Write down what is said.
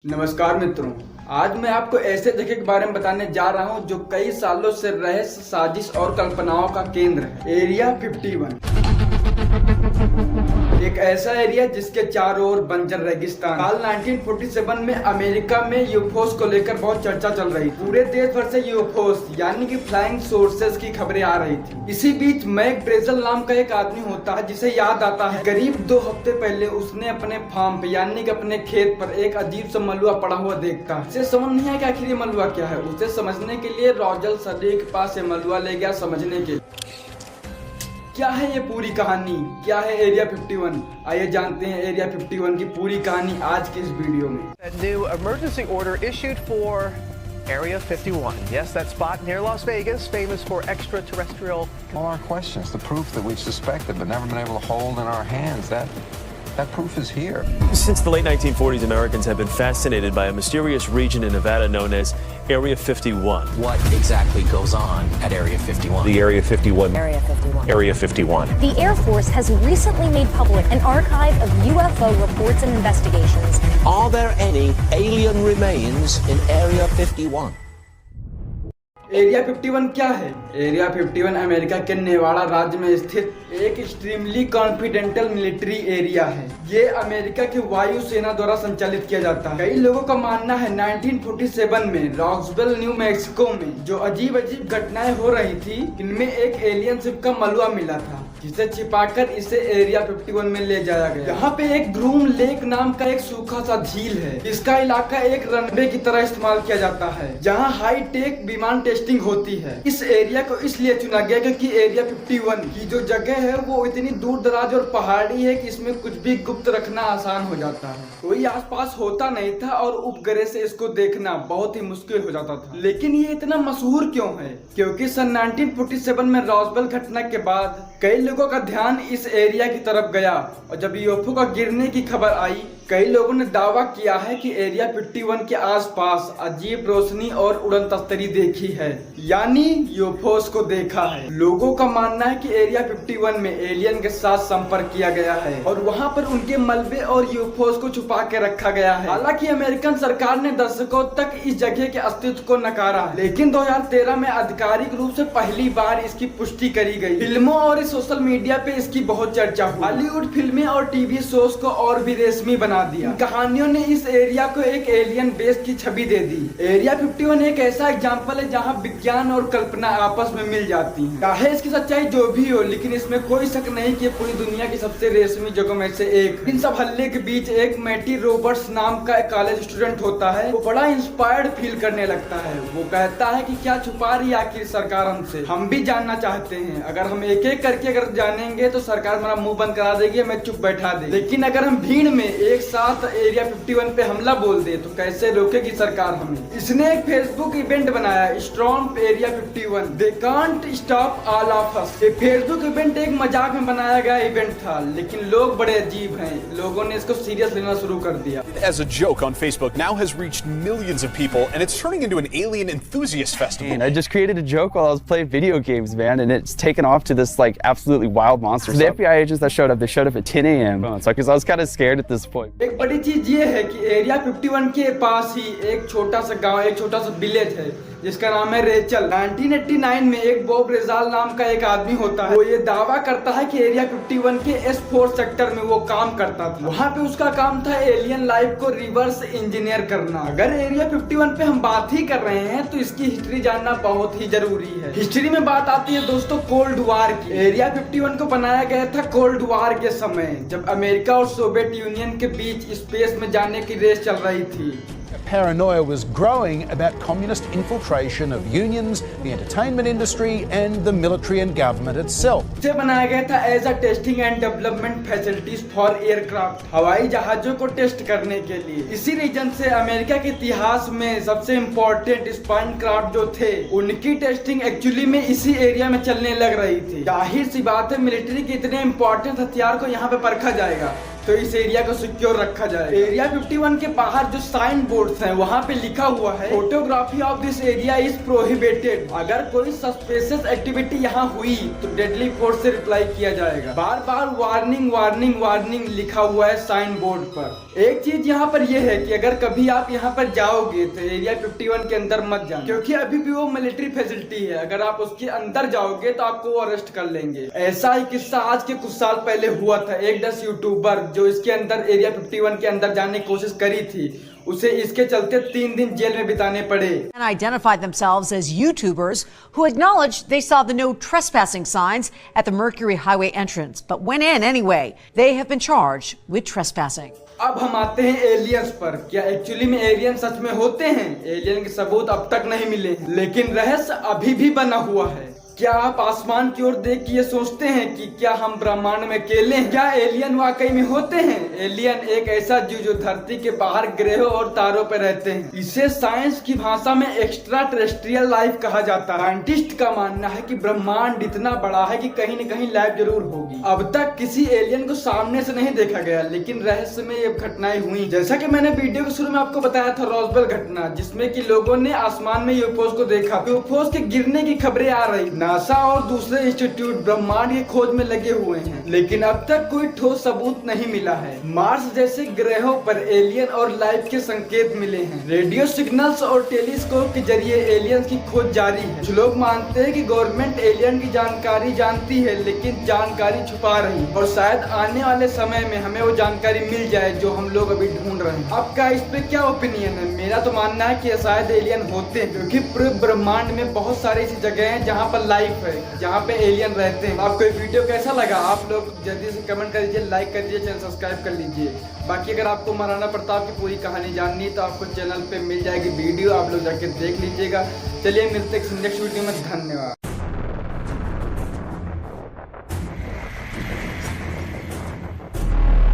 नमस्कार मित्रों, आज मैं आपको ऐसे जगह के बारे में बताने जा रहा हूं जो कई सालों से रहस्य, साजिश और कल्पनाओं का केंद्र है। एरिया 51 एक ऐसा एरिया जिसके चारों ओर बंजर रेगिस्तान। साल 1947 में अमेरिका में यूएफओस को लेकर बहुत चर्चा चल रही थी। पूरे देश भर से यूएफओस यानी कि फ्लाइंग सोर्सेस की खबरें आ रही थी। इसी बीच मैक ब्रेजल नाम का एक आदमी होता है जिसे याद आता है करीब 2 हफ्ते पहले उसने अपने फार्म पे यानी कि अपने खेत पर एक अजीब सा मलुआ पड़ा हुआ देखा। उसे समझ नहीं आया कि आखिर ये मलुआ क्या है। उसे समझने के लिए रॉजल सदी के पास ये मलुआ ले गया समझने के। क्या है ये पूरी कहानी, क्या है एरिया 51? आइए जानते हैं एरिया 51 की पूरी कहानी आज की इस वीडियो में। A new emergency order issued for Area 51. Yes, that spot near Las Vegas, famous for extraterrestrial. All our questions, the proof that we suspected but never been able to hold in our hands, that proof is here. Since the late 1940s, Americans have been fascinated by a mysterious region in Nevada known as Area 51. What exactly goes on at Area 51? The Area 51. Area 51. Area 51. The Air Force has recently made public an archive of UFO reports and investigations. Are there any alien remains in Area 51? Area 51 क्या है? Area 51 America के नेवाड़ा राज्य में स्थित एक extremely confidential military area है। ये America की वायुसेना द्वारा संचालित किया जाता है। कई लोगों का मानना है 1947 में रॉक्सवेल, न्यू मैक्सिको में जो अजीब अजीब घटनाएं हो रही थी, इनमें एक एलियन शिप का मलुआ मिला था जिसे छिपाकर इसे एरिया 51 में ले जाया गया। यहाँ पे एक ग्रूम लेक नाम का एक सूखा सा झील है। इसका इलाका एक रनवे की तरह इस्तेमाल किया जाता है जहाँ हाई टेक विमान टेस्टिंग होती है। इस एरिया को इसलिए चुना गया क्योंकि एरिया 51 की जो जगह है वो इतनी दूर दराज और पहाड़ी है कि इसमें कुछ भी गुप्त रखना आसान हो जाता है। कोई आसपास होता नहीं था और उपग्रह से इसको देखना बहुत ही मुश्किल हो जाता था। लेकिन ये इतना मशहूर क्यों है? क्योंकि सन 1947 में रॉसवेल घटना के बाद कई लोगों का ध्यान इस एरिया की तरफ गया और जब यूएफओ का गिरने की खबर आई, कई लोगों ने दावा किया है कि एरिया 51 के आसपास अजीब रोशनी और उड़न तस्तरी देखी है, यानी यूएफओस को देखा है। लोगों का मानना है कि एरिया 51 में एलियन के साथ संपर्क किया गया है और वहां पर उनके मलबे और यूएफओस को छुपा के रखा गया है। हालांकि अमेरिकन सरकार ने दशकों तक इस जगह के अस्तित्व को नकारा, लेकिन 2013 में आधिकारिक रूप से पहली बार इसकी पुष्टि करी गई। फिल्मों और सोशल मीडिया पे इसकी बहुत चर्चा हुई। हॉलीवुड फिल्में और टीवी शोज को और भी रेशमी बना दिया। कहानियों ने इस एरिया को एक एलियन बेस की छवि दे दी। एरिया 51 एक ऐसा एग्जाम्पल है जहां विज्ञान और कल्पना आपस में मिल जाती हैं। चाहे इसकी सच्चाई जो भी हो, लेकिन इसमें कोई शक नहीं कि पूरी दुनिया की सबसे रेशमी जगहों में से एक। इन सब हल्ले के बीच एक मैटी रॉबर्ट्स नाम का एक कॉलेज स्टूडेंट होता है। वो बड़ा इंस्पायर्ड फील करने लगता है। वो कहता है कि क्या छुपा रही आखिर सरकार हमसे, हम भी जानना चाहते हैं। अगर हम एक एक करके अगर जानेंगे तो सरकार हमारा मुंह बंद करा देगी, हमें चुप बैठा दे। लेकिन अगर हम भीड़ में एक साथ एरिया 51 पे हमला बोल दे तो कैसे रोकेगी सरकार हमें? इसने एक फेसबुक इवेंट बनाया, storm area 51, they can't stop all of us. ये फेसबुक इवेंट एक मजाक में बनाया गया इवेंट था, लेकिन लोग बड़े अजीब हैं। लोगों ने इसको सीरियस लेना शुरू कर दिया। As a joke on Facebook now has reached millions of people and it's turning into an alien enthusiast festival. And I just created a joke while I was playing video games, man, and it's taken off to this like absolutely wild monster. So the FBI agents that showed up, they showed up at 10 a.m. So because I was kind of scared at this point. एक बड़ी चीज ये है कि area 51 के पास ही एक छोटा सा गांव, एक छोटा सा विलेज है जिसका नाम है रेचल। 1989 में एक बॉब रेजाल नाम का एक आदमी होता है। वो ये दावा करता है कि एरिया 51 के S4 सेक्टर में वो काम करता था। वहाँ पे उसका काम था एलियन लाइफ को रिवर्स इंजीनियर करना। अगर एरिया 51 पे हम बात ही कर रहे हैं तो इसकी हिस्ट्री जानना बहुत ही जरूरी है। हिस्ट्री में बात आती है दोस्तों कोल्ड वार की। एरिया 51 को बनाया गया था कोल्ड वार के समय, जब अमेरिका और सोवियत यूनियन के बीच स्पेस में जाने की रेस चल रही थी। Paranoia was growing about communist infiltration of unions, the entertainment industry and the military and government itself. इसे बनाया गया था as a testing and development facilities for aircraft, हवाई जहाजों को टेस्ट करने के लिए। इसी रीजन से अमेरिका के इतिहास में सबसे इम्पोर्टेंट स्पाइन क्राफ्ट जो थे उनकी टेस्टिंग एक्चुअली में इसी एरिया में चलने लग रही थी। जाहिर सी बात है मिलिट्री के इतने इम्पोर्टेंट हथियार को यहाँ पे परखा जाएगा तो इस एरिया को सिक्योर रखा जाए। एरिया 51 के बाहर जो साइन बोर्ड्स हैं वहाँ पे लिखा हुआ है photography of this area is prohibited. अगर कोई सस्पिशियस एक्टिविटी यहाँ हुई तो डेडली फोर्स से रिप्लाई किया जाएगा। बार बार वार्निंग वार्निंग वार्निंग लिखा हुआ है साइन बोर्ड पर। एक चीज यहाँ पर यह है कि अगर कभी आप यहाँ पर जाओगे तो एरिया 51 के अंदर मत जाना, क्योंकि अभी भी वो मिलिट्री फैसिलिटी है। अगर आप उसके अंदर जाओगे तो आपको वो अरेस्ट कर लेंगे। ऐसा ही किस्सा आज के कुछ साल पहले हुआ था। एक 10 यूट्यूबर जो इसके अंदर एरिया 51 के अंदर जाने की कोशिश करी थी, उसे इसके चलते 3 दिन जेल में बिताने पड़े। And identified themselves as YouTubers who acknowledged they saw the no trespassing signs at the Mercury Highway entrance, but went in anyway. They have been charged with trespassing. अब हम आते हैं एलियंस पर। क्या एक्चुअली में एलियन सच में होते हैं? एलियन के सबूत अब तक नहीं मिले, लेकिन रहस्य अभी भी बना हुआ है। क्या आप आसमान की ओर देख के ये सोचते हैं कि क्या हम ब्रह्मांड में अकेले हैं? क्या एलियन वाकई में होते हैं? एलियन एक ऐसा जीव जो धरती के बाहर ग्रहों और तारों पर रहते हैं। इसे साइंस की भाषा में एक्स्ट्रा टेरेस्ट्रियल लाइफ कहा जाता है। साइंटिस्ट का मानना है कि ब्रह्मांड इतना बड़ा है कि कहीं न कहीं लाइफ जरूर होगी। अब तक किसी एलियन को सामने से नहीं देखा गया, लेकिन रहस्य में ये घटनाएं हुई। जैसा कि मैंने वीडियो के शुरू में आपको बताया था, रॉसवेल घटना, जिसमें कि लोगों ने आसमान में यूएफओस को देखा। यूएफओस के गिरने की खबरें आ रही। नासा और दूसरे इंस्टीट्यूट ब्रह्मांड की खोज में लगे हुए हैं, लेकिन अब तक कोई ठोस सबूत नहीं मिला है। मार्स जैसे ग्रहों पर एलियन और लाइफ के संकेत मिले हैं। रेडियो सिग्नल्स और टेलीस्कोप के जरिए एलियंस की खोज जारी है। कुछ लोग मानते हैं कि गवर्नमेंट एलियन की जानकारी जानती है, लेकिन जानकारी छुपा रही है, और शायद आने वाले समय में हमें वो जानकारी मिल जाए जो हम लोग अभी ढूंढ रहे हैं। आपका इस पे क्या ओपिनियन है? मेरा तो मानना है कि शायद एलियन होते हैं, क्योंकि पूरे ब्रह्मांड में बहुत सारी ऐसी जगह हैं जहाँ पर लाइफ है, जहाँ पे एलियन रहते हैं। आपको ये वीडियो कैसा लगा? आप लोग जल्दी से कमेंट कर दीजिए, लाइक कर दीजिए, चैनल सब्सक्राइब कर लीजिए। बाकी अगर आपको महाराणा प्रताप की पूरी कहानी जाननी है तो आपको चैनल पे मिल जाएगी वीडियो, आप लोग जाके देख लीजिएगा। चलिए मिलते हैं नेक्स्ट वीडियो में। धन्यवाद।